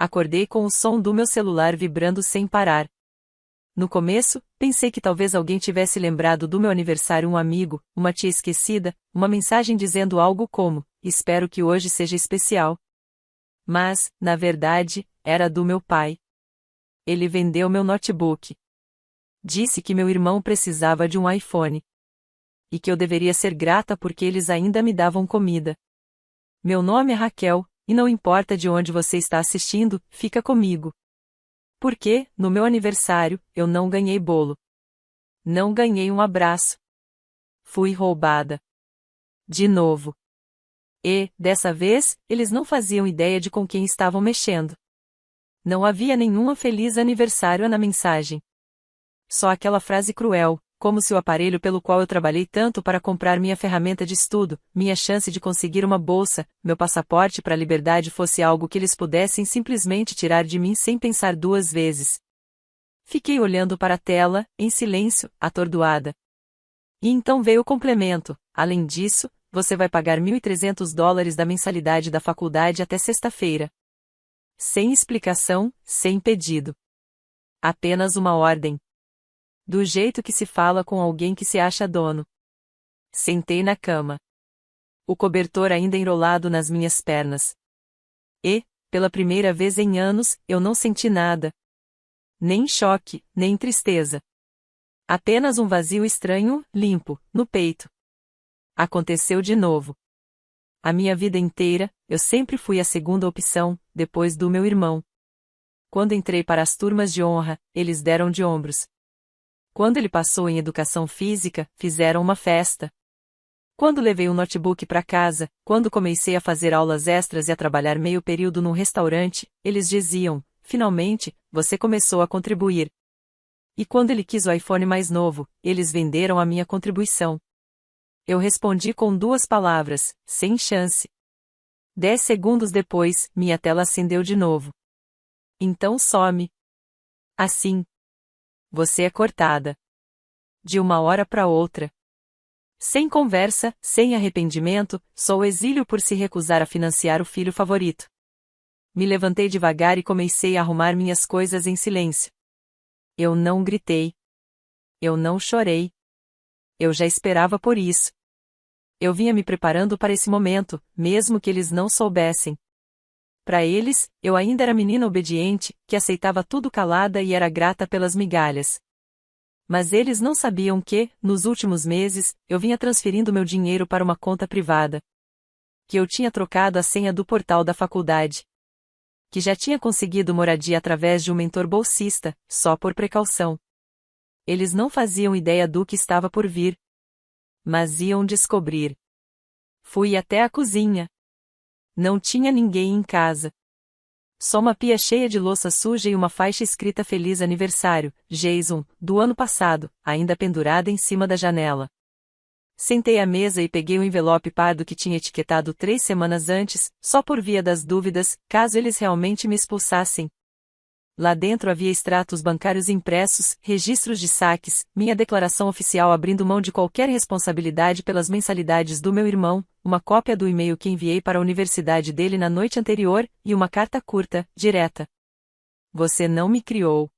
Acordei com o som do meu celular vibrando sem parar. No começo, pensei que talvez alguém tivesse lembrado do meu aniversário, um amigo, uma tia esquecida, uma mensagem dizendo algo como: espero que hoje seja especial. Mas, na verdade, era do meu pai. Ele vendeu meu notebook. Disse que meu irmão precisava de um iPhone. E que eu deveria ser grata porque eles ainda me davam comida. Meu nome é Raquel, e não importa de onde você está assistindo, fica comigo. Porque, no meu aniversário, eu não ganhei bolo. Não ganhei um abraço. Fui roubada. De novo. E, dessa vez, eles não faziam ideia de com quem estavam mexendo. Não havia nenhum feliz aniversário na mensagem. Só aquela frase cruel, como se o aparelho pelo qual eu trabalhei tanto para comprar minha ferramenta de estudo, minha chance de conseguir uma bolsa, meu passaporte para a liberdade fosse algo que eles pudessem simplesmente tirar de mim sem pensar duas vezes. Fiquei olhando para a tela, em silêncio, atordoada. E então veio o complemento: além disso, você vai pagar $1.300 da mensalidade da faculdade até sexta-feira. Sem explicação, sem pedido. Apenas uma ordem. Do jeito que se fala com alguém que se acha dono. Sentei na cama. O cobertor ainda enrolado nas minhas pernas. E, pela primeira vez em anos, eu não senti nada. Nem choque, nem tristeza. Apenas um vazio estranho, limpo, no peito. Aconteceu de novo. A minha vida inteira, eu sempre fui a segunda opção, depois do meu irmão. Quando entrei para as turmas de honra, eles deram de ombros. Quando ele passou em educação física, fizeram uma festa. Quando levei um notebook para casa, quando comecei a fazer aulas extras e a trabalhar meio período num restaurante, eles diziam: finalmente, você começou a contribuir. E quando ele quis o iPhone mais novo, eles venderam a minha contribuição. Eu respondi com 2 palavras: sem chance. 10 segundos depois, minha tela acendeu de novo. Então some. Assim. Você é cortada. De uma hora para outra. Sem conversa, sem arrependimento, só o exílio por se recusar a financiar o filho favorito. Me levantei devagar e comecei a arrumar minhas coisas em silêncio. Eu não gritei. Eu não chorei. Eu já esperava por isso. Eu vinha me preparando para esse momento, mesmo que eles não soubessem. Para eles, eu ainda era menina obediente, que aceitava tudo calada e era grata pelas migalhas. Mas eles não sabiam que, nos últimos meses, eu vinha transferindo meu dinheiro para uma conta privada. Que eu tinha trocado a senha do portal da faculdade. Que já tinha conseguido moradia através de um mentor bolsista, só por precaução. Eles não faziam ideia do que estava por vir. Mas iam descobrir. Fui até a cozinha. Não tinha ninguém em casa. Só uma pia cheia de louça suja e uma faixa escrita Feliz Aniversário, Jason, do ano passado, ainda pendurada em cima da janela. Sentei à mesa e peguei o envelope pardo que tinha etiquetado 3 semanas antes, só por via das dúvidas, caso eles realmente me expulsassem. Lá dentro havia extratos bancários impressos, registros de saques, minha declaração oficial abrindo mão de qualquer responsabilidade pelas mensalidades do meu irmão, uma cópia do e-mail que enviei para a universidade dele na noite anterior, e uma carta curta, direta. Você não me criou.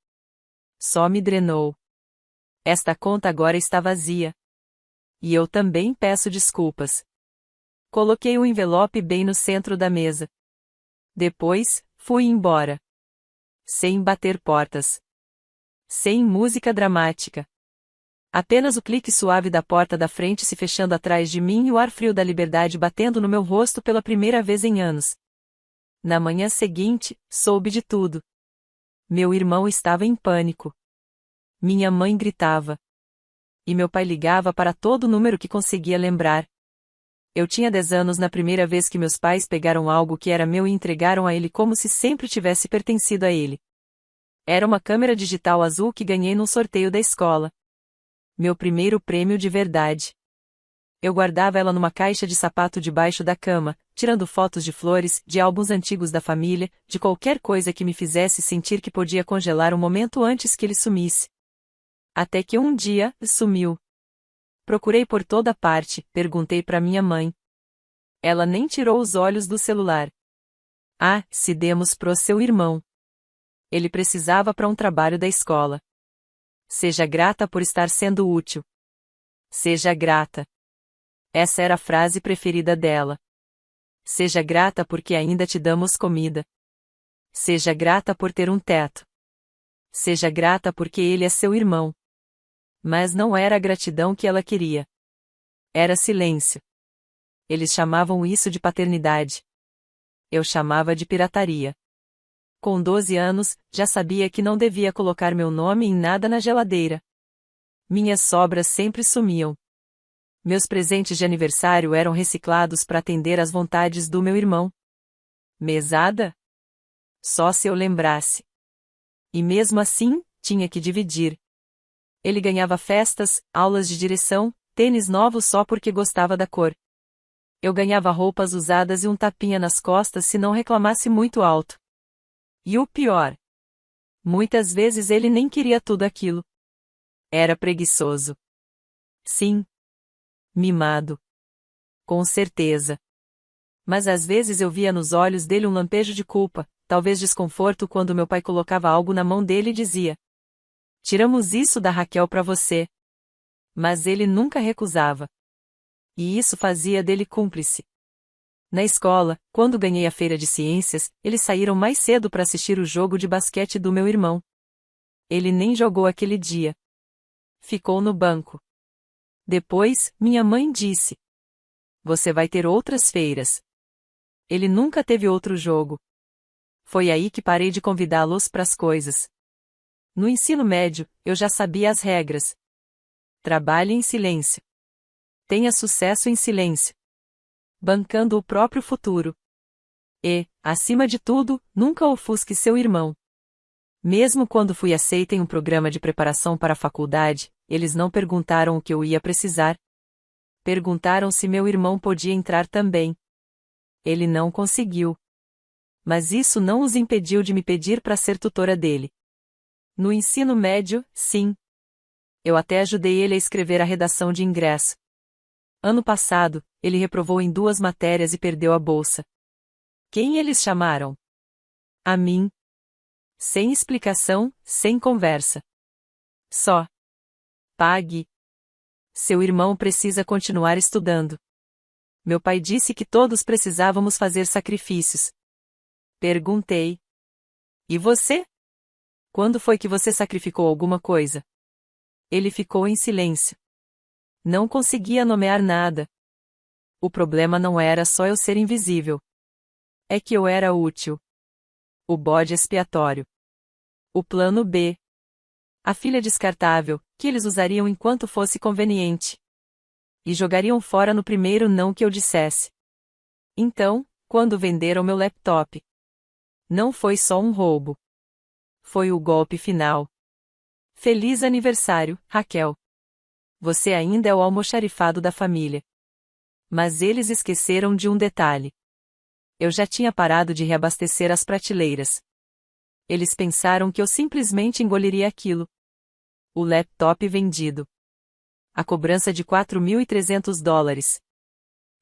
Só me drenou. Esta conta agora está vazia. E eu também peço desculpas. Coloquei o envelope bem no centro da mesa. Depois, fui embora. Sem bater portas. Sem música dramática. Apenas o clique suave da porta da frente se fechando atrás de mim e o ar frio da liberdade batendo no meu rosto pela primeira vez em anos. Na manhã seguinte, soube de tudo. Meu irmão estava em pânico. Minha mãe gritava. E meu pai ligava para todo número que conseguia lembrar. Eu tinha 10 anos na primeira vez que meus pais pegaram algo que era meu e entregaram a ele como se sempre tivesse pertencido a ele. Era uma câmera digital azul que ganhei num sorteio da escola. Meu primeiro prêmio de verdade. Eu guardava ela numa caixa de sapato debaixo da cama, tirando fotos de flores, de álbuns antigos da família, de qualquer coisa que me fizesse sentir que podia congelar um momento antes que ele sumisse. Até que um dia, sumiu. Procurei por toda parte, perguntei para minha mãe. Ela nem tirou os olhos do celular. Ah, se demos pro seu irmão. Ele precisava para um trabalho da escola. Seja grata por estar sendo útil. Seja grata. Essa era a frase preferida dela. Seja grata porque ainda te damos comida. Seja grata por ter um teto. Seja grata porque ele é seu irmão. Mas não era a gratidão que ela queria. Era silêncio. Eles chamavam isso de paternidade. Eu chamava de pirataria. Com 12 anos, já sabia que não devia colocar meu nome em nada na geladeira. Minhas sobras sempre sumiam. Meus presentes de aniversário eram reciclados para atender às vontades do meu irmão. Mesada? Só se eu lembrasse. E mesmo assim, tinha que dividir. Ele ganhava festas, aulas de direção, tênis novos só porque gostava da cor. Eu ganhava roupas usadas e um tapinha nas costas se não reclamasse muito alto. E o pior. Muitas vezes ele nem queria tudo aquilo. Era preguiçoso. Sim. Mimado. Com certeza. Mas às vezes eu via nos olhos dele um lampejo de culpa, talvez desconforto quando meu pai colocava algo na mão dele e dizia: "Tiramos isso da Raquel para você." Mas ele nunca recusava. E isso fazia dele cúmplice. Na escola, quando ganhei a feira de ciências, eles saíram mais cedo para assistir o jogo de basquete do meu irmão. Ele nem jogou aquele dia. Ficou no banco. Depois, minha mãe disse: "Você vai ter outras feiras." Ele nunca teve outro jogo. Foi aí que parei de convidá-los para as coisas. No ensino médio, eu já sabia as regras. Trabalhe em silêncio. Tenha sucesso em silêncio. Bancando o próprio futuro. E, acima de tudo, nunca ofusque seu irmão. Mesmo quando fui aceita em um programa de preparação para a faculdade, eles não perguntaram o que eu ia precisar. Perguntaram se meu irmão podia entrar também. Ele não conseguiu. Mas isso não os impediu de me pedir para ser tutora dele. No ensino médio, sim. Eu até ajudei ele a escrever a redação de ingresso. Ano passado, ele reprovou em 2 matérias e perdeu a bolsa. Quem eles chamaram? A mim. Sem explicação, sem conversa. Só. Pague. Seu irmão precisa continuar estudando. Meu pai disse que todos precisávamos fazer sacrifícios. Perguntei. E você? Quando foi que você sacrificou alguma coisa? Ele ficou em silêncio. Não conseguia nomear nada. O problema não era só eu ser invisível. É que eu era útil. O bode expiatório. O plano B. A filha descartável, que eles usariam enquanto fosse conveniente. E jogariam fora no primeiro não que eu dissesse. Então, quando venderam meu laptop. Não foi só um roubo. Foi o golpe final. Feliz aniversário, Raquel. Você ainda é o almoxarifado da família. Mas eles esqueceram de um detalhe. Eu já tinha parado de reabastecer as prateleiras. Eles pensaram que eu simplesmente engoliria aquilo. O laptop vendido. A cobrança de $4.300.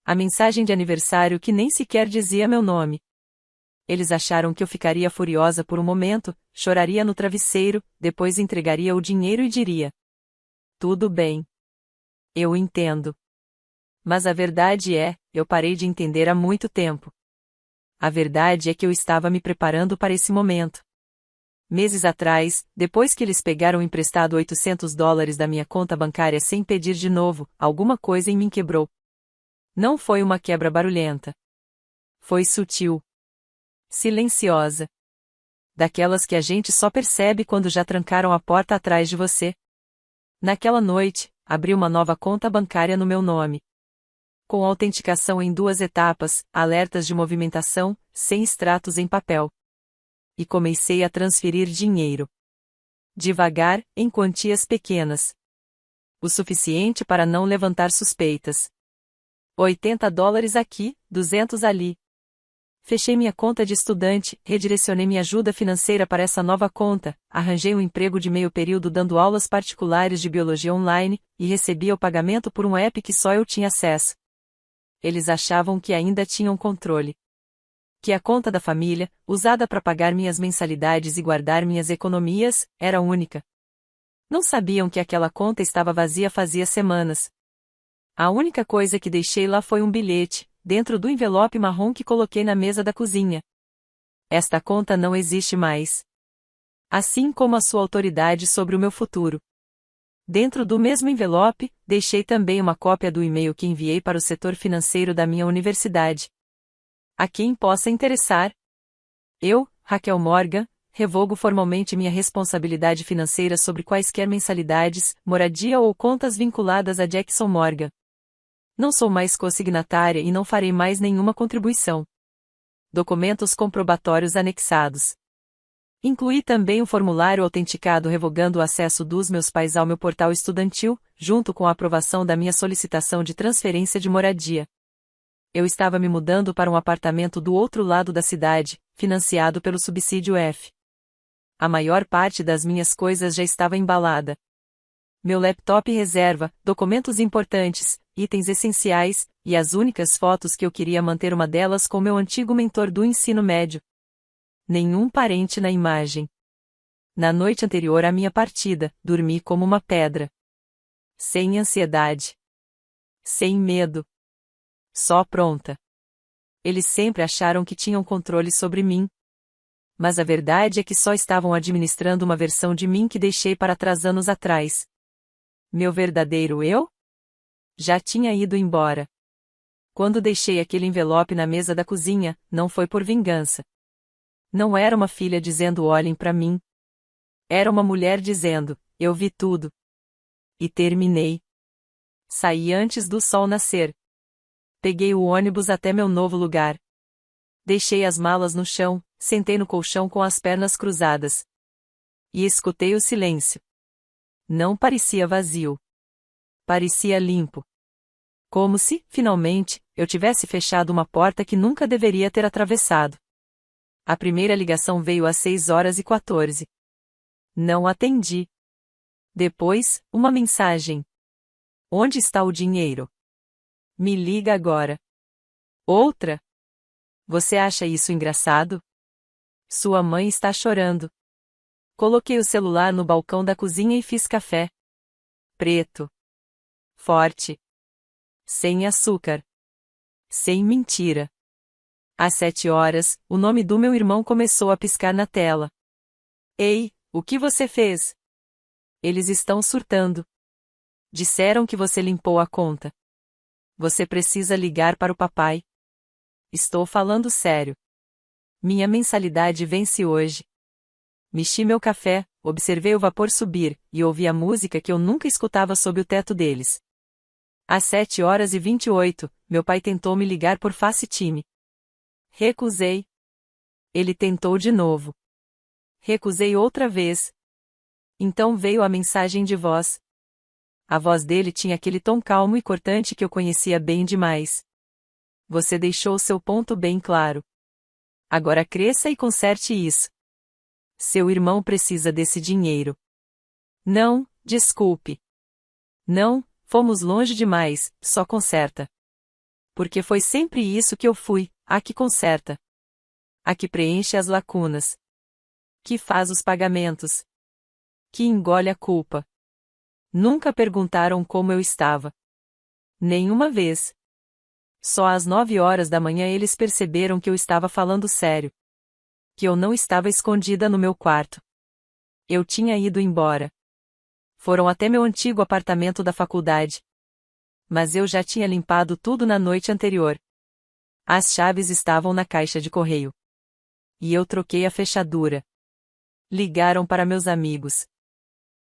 A mensagem de aniversário que nem sequer dizia meu nome. Eles acharam que eu ficaria furiosa por um momento, choraria no travesseiro, depois entregaria o dinheiro e diria: "Tudo bem. Eu entendo." Mas a verdade é, eu parei de entender há muito tempo. A verdade é que eu estava me preparando para esse momento. Meses atrás, depois que eles pegaram emprestado $800 da minha conta bancária sem pedir de novo, alguma coisa em mim quebrou. Não foi uma quebra barulhenta. Foi sutil. Silenciosa. Daquelas que a gente só percebe quando já trancaram a porta atrás de você. Naquela noite, abri uma nova conta bancária no meu nome. Com autenticação em 2 etapas, alertas de movimentação, sem extratos em papel. E comecei a transferir dinheiro. Devagar, em quantias pequenas. O suficiente para não levantar suspeitas. $80 aqui, 200 ali. Fechei minha conta de estudante, redirecionei minha ajuda financeira para essa nova conta, arranjei um emprego de meio período dando aulas particulares de biologia online, e recebia o pagamento por um app que só eu tinha acesso. Eles achavam que ainda tinham controle. que a conta da família, usada para pagar minhas mensalidades e guardar minhas economias, era única. Não sabiam que aquela conta estava vazia fazia semanas. A única coisa que deixei lá foi um bilhete, dentro do envelope marrom que coloquei na mesa da cozinha. Esta conta não existe mais. Assim como a sua autoridade sobre o meu futuro. Dentro do mesmo envelope, deixei também uma cópia do e-mail que enviei para o setor financeiro da minha universidade. A quem possa interessar. Eu, Raquel Morgan, revogo formalmente minha responsabilidade financeira sobre quaisquer mensalidades, moradia ou contas vinculadas a Jackson Morgan. Não sou mais consignatária e não farei mais nenhuma contribuição. Documentos comprobatórios anexados. Incluí também um formulário autenticado revogando o acesso dos meus pais ao meu portal estudantil, junto com a aprovação da minha solicitação de transferência de moradia. Eu estava me mudando para um apartamento do outro lado da cidade, financiado pelo subsídio F. A maior parte das minhas coisas já estava embalada. Meu laptop reserva, documentos importantes, itens essenciais, e as únicas fotos que eu queria manter uma delas com meu antigo mentor do ensino médio. Nenhum parente na imagem. Na noite anterior à minha partida, dormi como uma pedra. Sem ansiedade. Sem medo. Só pronta. Eles sempre acharam que tinham controle sobre mim. Mas a verdade é que só estavam administrando uma versão de mim que deixei para trás anos atrás. Meu verdadeiro eu? Já tinha ido embora. Quando deixei aquele envelope na mesa da cozinha, não foi por vingança. Não era uma filha dizendo olhem para mim. Era uma mulher dizendo, eu vi tudo. E terminei. Saí antes do sol nascer. Peguei o ônibus até meu novo lugar. Deixei as malas no chão, sentei no colchão com as pernas cruzadas. E escutei o silêncio. Não parecia vazio. Parecia limpo. Como se, finalmente, eu tivesse fechado uma porta que nunca deveria ter atravessado. A primeira ligação veio às 6h14. Não atendi. Depois, uma mensagem. Onde está o dinheiro? Me liga agora. Outra. Você acha isso engraçado? Sua mãe está chorando. Coloquei o celular no balcão da cozinha e fiz café. Preto. Forte. Sem açúcar. Sem mentira. Às 7h, o nome do meu irmão começou a piscar na tela. Ei, o que você fez? Eles estão surtando. Disseram que você limpou a conta. Você precisa ligar para o papai. Estou falando sério. Minha mensalidade vence hoje. Mexi meu café, observei o vapor subir, e ouvi a música que eu nunca escutava sob o teto deles. Às 7h28, meu pai tentou me ligar por FaceTime. Recusei. Ele tentou de novo. Recusei outra vez. Então veio a mensagem de voz. A voz dele tinha aquele tom calmo e cortante que eu conhecia bem demais. Você deixou seu ponto bem claro. Agora cresça e conserte isso. Seu irmão precisa desse dinheiro. Não, desculpe. Não, fomos longe demais, só conserta. Porque foi sempre isso que eu fui, a que conserta. A que preenche as lacunas. Que faz os pagamentos. Que engole a culpa. Nunca perguntaram como eu estava. Nenhuma vez. Só às 9h eles perceberam que eu estava falando sério. Que eu não estava escondida no meu quarto. Eu tinha ido embora. Foram até meu antigo apartamento da faculdade. Mas eu já tinha limpado tudo na noite anterior. As chaves estavam na caixa de correio. E eu troquei a fechadura. Ligaram para meus amigos.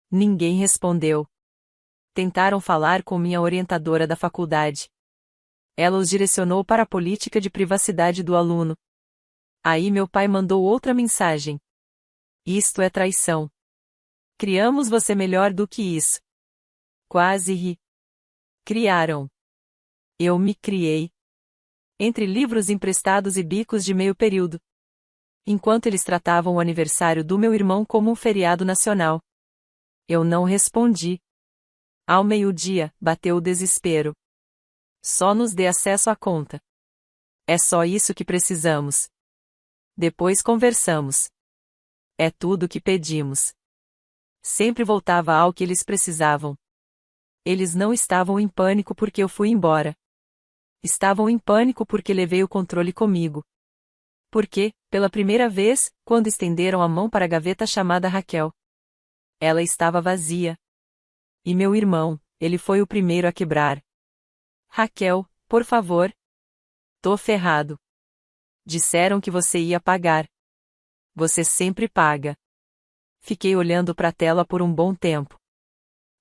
Ninguém respondeu. Tentaram falar com minha orientadora da faculdade. Ela os direcionou para a política de privacidade do aluno. Aí meu pai mandou outra mensagem. Isto é traição. Criamos você melhor do que isso. Quase ri. Criaram. Eu me criei. Entre livros emprestados e bicos de meio período. Enquanto eles tratavam o aniversário do meu irmão como um feriado nacional. Eu não respondi. Ao meio-dia, bateu o desespero. Só nos dê acesso à conta. É só isso que precisamos. Depois conversamos. É tudo o que pedimos. Sempre voltava ao que eles precisavam. Eles não estavam em pânico porque eu fui embora. Estavam em pânico porque levei o controle comigo. Porque, pela primeira vez, quando estenderam a mão para a gaveta chamada Raquel, ela estava vazia. E meu irmão, ele foi o primeiro a quebrar. Raquel, por favor. Tô ferrado. Disseram que você ia pagar. Você sempre paga. Fiquei olhando para a tela por um bom tempo.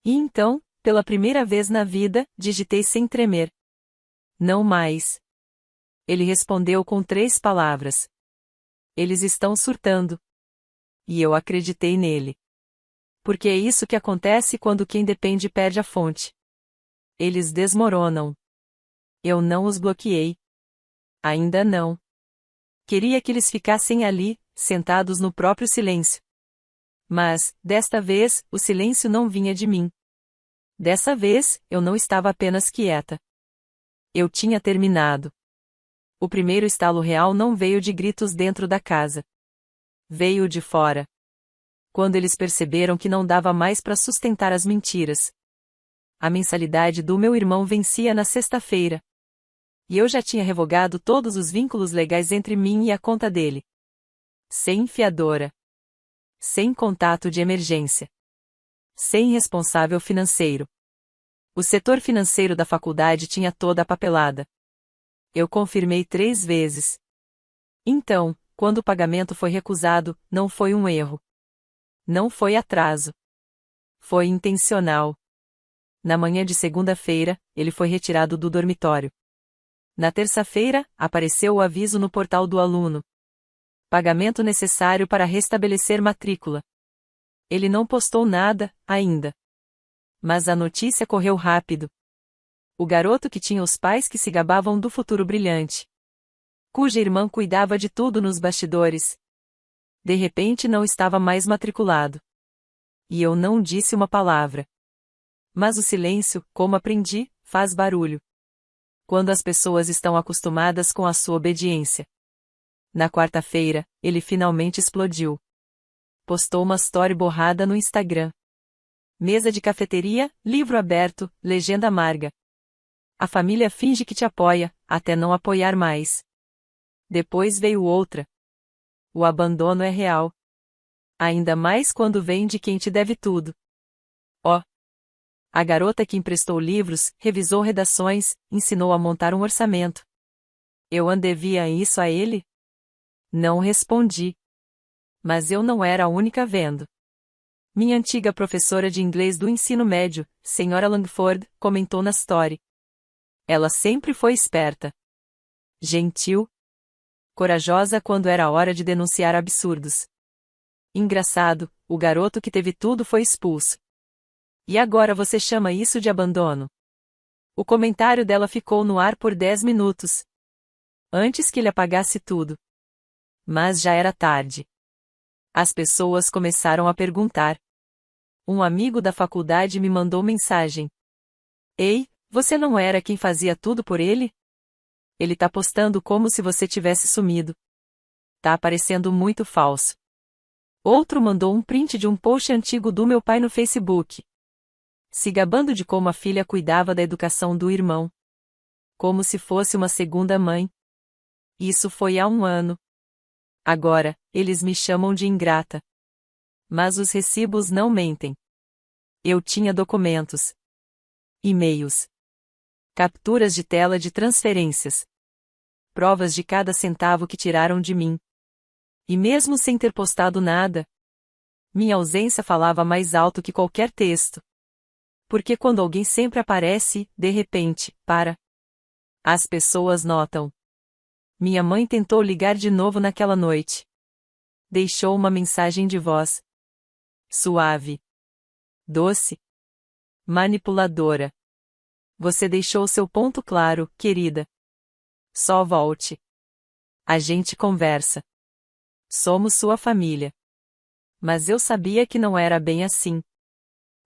E então, pela primeira vez na vida, digitei sem tremer. Não mais. Ele respondeu com 3 palavras. Eles estão surtando. E eu acreditei nele. Porque é isso que acontece quando quem depende perde a fonte. Eles desmoronam. Eu não os bloqueei. Ainda não. Queria que eles ficassem ali, sentados no próprio silêncio. Mas, desta vez, o silêncio não vinha de mim. Dessa vez, eu não estava apenas quieta. Eu tinha terminado. O primeiro estalo real não veio de gritos dentro da casa. Veio de fora. Quando eles perceberam que não dava mais para sustentar as mentiras. A mensalidade do meu irmão vencia na sexta-feira. E eu já tinha revogado todos os vínculos legais entre mim e a conta dele. Sem fiadora. Sem contato de emergência. Sem responsável financeiro. O setor financeiro da faculdade tinha toda a papelada. Eu confirmei 3 vezes. Então, quando o pagamento foi recusado, não foi um erro. Não foi atraso. Foi intencional. Na manhã de segunda-feira, ele foi retirado do dormitório. Na terça-feira, apareceu o aviso no portal do aluno. Pagamento necessário para restabelecer matrícula. Ele não postou nada, ainda. Mas a notícia correu rápido. O garoto que tinha os pais que se gabavam do futuro brilhante. Cuja irmã cuidava de tudo nos bastidores. De repente não estava mais matriculado. E eu não disse uma palavra. Mas o silêncio, como aprendi, faz barulho. Quando as pessoas estão acostumadas com a sua obediência. Na quarta-feira, ele finalmente explodiu. Postou uma story borrada no Instagram. Mesa de cafeteria, livro aberto, legenda amarga. A família finge que te apoia, até não apoiar mais. Depois veio outra. O abandono é real. Ainda mais quando vem de quem te deve tudo. Ó. A garota que emprestou livros, revisou redações, ensinou a montar um orçamento. Eu andevia isso a ele? Não respondi. Mas eu não era a única vendo. Minha antiga professora de inglês do ensino médio, Sra. Langford, comentou na story. Ela sempre foi esperta. Gentil. Corajosa quando era hora de denunciar absurdos. Engraçado, o garoto que teve tudo foi expulso. E agora você chama isso de abandono? O comentário dela ficou no ar por 10 minutos. Antes que ele apagasse tudo. Mas já era tarde. As pessoas começaram a perguntar. Um amigo da faculdade me mandou mensagem. Ei, você não era quem fazia tudo por ele? Ele tá postando como se você tivesse sumido. Tá parecendo muito falso. Outro mandou um print de um post antigo do meu pai no Facebook. Se gabando de como a filha cuidava da educação do irmão. Como se fosse uma segunda mãe. Isso foi há 1 ano. Agora, eles me chamam de ingrata. Mas os recibos não mentem. Eu tinha documentos. E-mails. Capturas de tela de transferências. Provas de cada centavo que tiraram de mim. E mesmo sem ter postado nada, minha ausência falava mais alto que qualquer texto. Porque quando alguém sempre aparece, de repente, as pessoas notam. Minha mãe tentou ligar de novo naquela noite. Deixou uma mensagem de voz. Suave. Doce. Manipuladora. Você deixou seu ponto claro, querida. Só volte. A gente conversa. Somos sua família. Mas eu sabia que não era bem assim.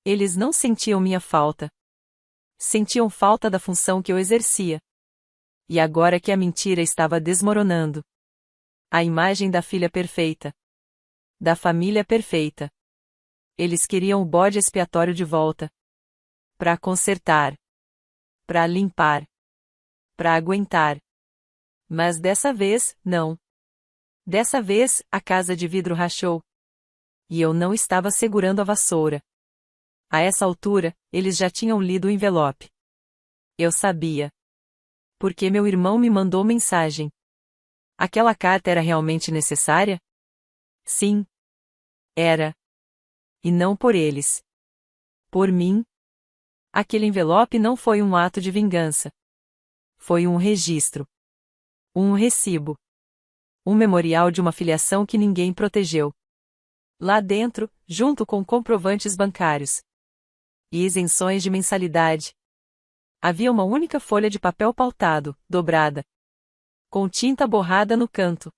Eles não sentiam minha falta. Sentiam falta da função que eu exercia. E agora que a mentira estava desmoronando. A imagem da filha perfeita. Da família perfeita. Eles queriam o bode expiatório de volta. Pra consertar. Pra limpar. Pra aguentar. Mas dessa vez, não. Dessa vez, a casa de vidro rachou. E eu não estava segurando a vassoura. A essa altura, eles já tinham lido o envelope. Eu sabia. Porque meu irmão me mandou mensagem. Aquela carta era realmente necessária? Sim. Era. E não por eles. Por mim. Aquele envelope não foi um ato de vingança. Foi um registro. Um recibo. Um memorial de uma filiação que ninguém protegeu. Lá dentro, junto com comprovantes bancários. E isenções de mensalidade. Havia uma única folha de papel pautado, dobrada. Com tinta borrada no canto.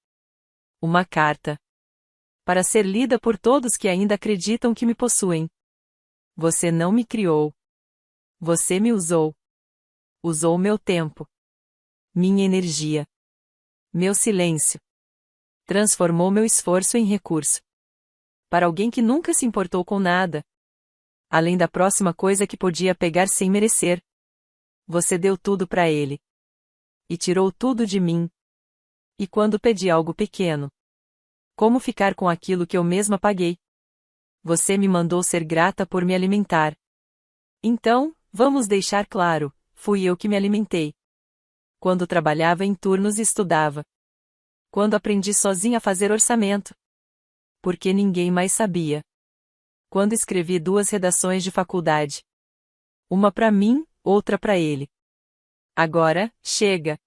Uma carta. Para ser lida por todos que ainda acreditam que me possuem. Você não me criou. Você me usou. Usou meu tempo. Minha energia. Meu silêncio. Transformou meu esforço em recurso. Para alguém que nunca se importou com nada. Além da próxima coisa que podia pegar sem merecer. Você deu tudo para ele. E tirou tudo de mim. E quando pedi algo pequeno? Como ficar com aquilo que eu mesma paguei? Você me mandou ser grata por me alimentar. Então, vamos deixar claro, fui eu que me alimentei. Quando trabalhava em turnos e estudava. Quando aprendi sozinha a fazer orçamento. Porque ninguém mais sabia. Quando escrevi 2 redações de faculdade. Uma para mim, outra para ele. Agora, chega.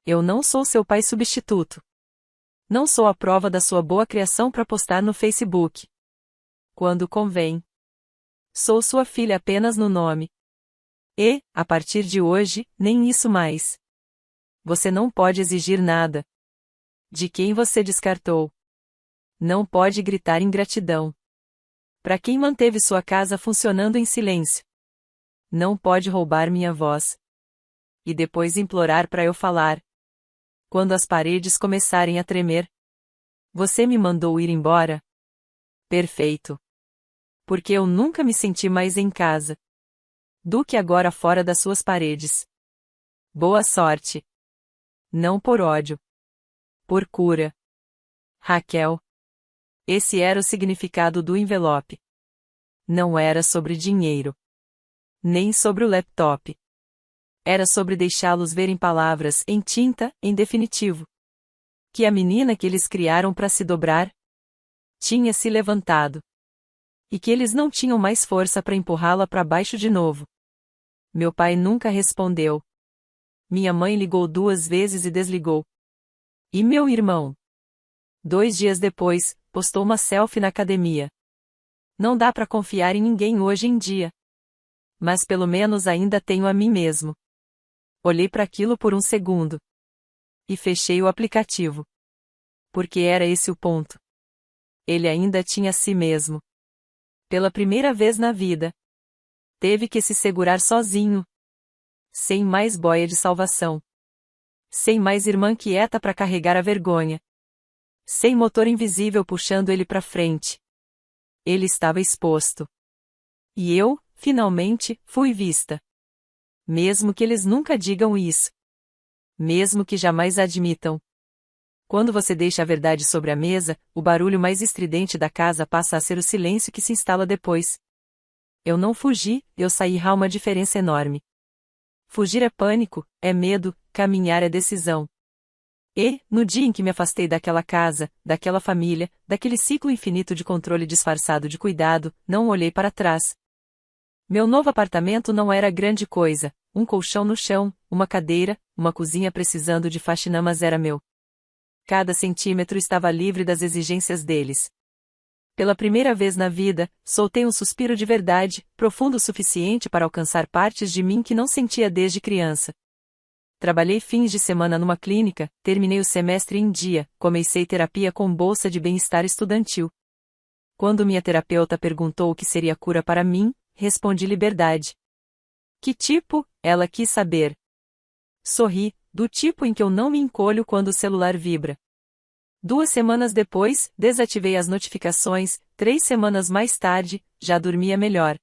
Eu não sou seu pai substituto. Não sou a prova da sua boa criação para postar no Facebook. Quando convém. Sou sua filha apenas no nome. E, a partir de hoje, nem isso mais. Você não pode exigir nada. De quem você descartou. Não pode gritar ingratidão. Para quem manteve sua casa funcionando em silêncio. Não pode roubar minha voz. E depois implorar para eu falar. Quando as paredes começarem a tremer. Você me mandou ir embora? Perfeito. Porque eu nunca me senti mais em casa. Do que agora fora das suas paredes. Boa sorte. Não por ódio. Por cura. Raquel. Esse era o significado do envelope. Não era sobre dinheiro. Nem sobre o laptop. Era sobre deixá-los ver em palavras, em tinta, em definitivo. Que a menina que eles criaram para se dobrar tinha se levantado. E que eles não tinham mais força para empurrá-la para baixo de novo. Meu pai nunca respondeu. Minha mãe ligou 2 vezes e desligou. E meu irmão? 2 dias depois, postou uma selfie na academia. Não dá para confiar em ninguém hoje em dia. Mas pelo menos ainda tenho a mim mesmo. Olhei para aquilo por um segundo. E fechei o aplicativo. Porque era esse o ponto. Ele ainda tinha a si mesmo. Pela primeira vez na vida. Teve que se segurar sozinho. Sem mais boia de salvação. Sem mais irmã quieta para carregar a vergonha. Sem motor invisível puxando ele para frente. Ele estava exposto. E eu, finalmente, fui vista. Mesmo que eles nunca digam isso. Mesmo que jamais admitam. Quando você deixa a verdade sobre a mesa, o barulho mais estridente da casa passa a ser o silêncio que se instala depois. Eu não fugi, eu saí. Há uma diferença enorme. Fugir é pânico, é medo, caminhar é decisão. E, no dia em que me afastei daquela casa, daquela família, daquele ciclo infinito de controle disfarçado de cuidado, não olhei para trás. Meu novo apartamento não era grande coisa, um colchão no chão, uma cadeira, uma cozinha precisando de faxina, mas era meu. Cada centímetro estava livre das exigências deles. Pela primeira vez na vida, soltei um suspiro de verdade, profundo o suficiente para alcançar partes de mim que não sentia desde criança. Trabalhei fins de semana numa clínica, terminei o semestre em dia, comecei terapia com bolsa de bem-estar estudantil. Quando minha terapeuta perguntou o que seria cura para mim, respondi liberdade. Que tipo? Ela quis saber. Sorri, do tipo em que eu não me encolho quando o celular vibra. 2 semanas depois, desativei as notificações, 3 semanas mais tarde, já dormia melhor.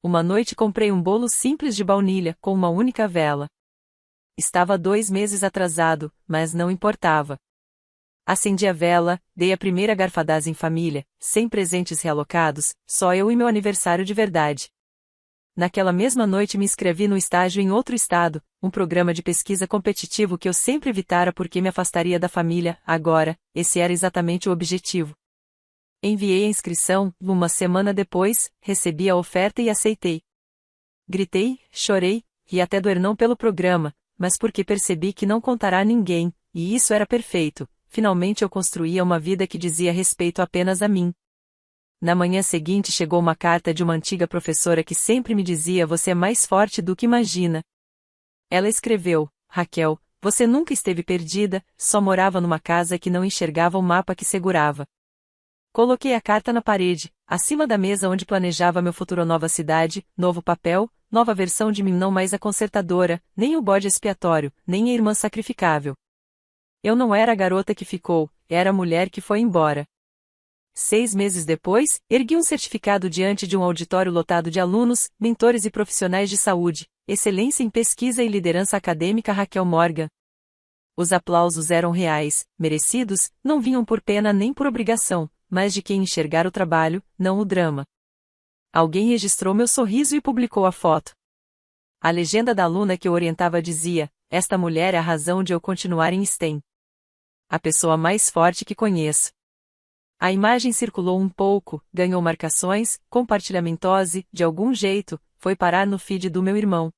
Uma noite comprei um bolo simples de baunilha, com uma única vela. Estava 2 meses atrasado, mas não importava. Acendi a vela, dei a primeira garfadada em família, sem presentes realocados, só eu e meu aniversário de verdade. Naquela mesma noite me inscrevi no estágio em outro estado, um programa de pesquisa competitivo que eu sempre evitara porque me afastaria da família. Agora, esse era exatamente o objetivo. Enviei a inscrição, uma semana depois, recebi a oferta e aceitei. Gritei, chorei, ri até doer não pelo programa, mas porque percebi que não contará a ninguém, e isso era perfeito. Finalmente eu construía uma vida que dizia respeito apenas a mim. Na manhã seguinte chegou uma carta de uma antiga professora que sempre me dizia: você é mais forte do que imagina. Ela escreveu: Raquel, você nunca esteve perdida, só morava numa casa que não enxergava o mapa que segurava. Coloquei a carta na parede, acima da mesa onde planejava meu futuro. Nova cidade, novo papel, nova versão de mim, não mais a consertadora, nem o bode expiatório, nem a irmã sacrificável. Eu não era a garota que ficou, era a mulher que foi embora. 6 meses depois, ergui um certificado diante de um auditório lotado de alunos, mentores e profissionais de saúde, excelência em pesquisa e liderança acadêmica Raquel Morgan. Os aplausos eram reais, merecidos, não vinham por pena nem por obrigação, mas de quem enxergar o trabalho, não o drama. Alguém registrou meu sorriso e publicou a foto. A legenda da aluna que eu orientava dizia: esta mulher é a razão de eu continuar em STEM. A pessoa mais forte que conheço. A imagem circulou um pouco, ganhou marcações, compartilhamento e, de algum jeito, foi parar no feed do meu irmão.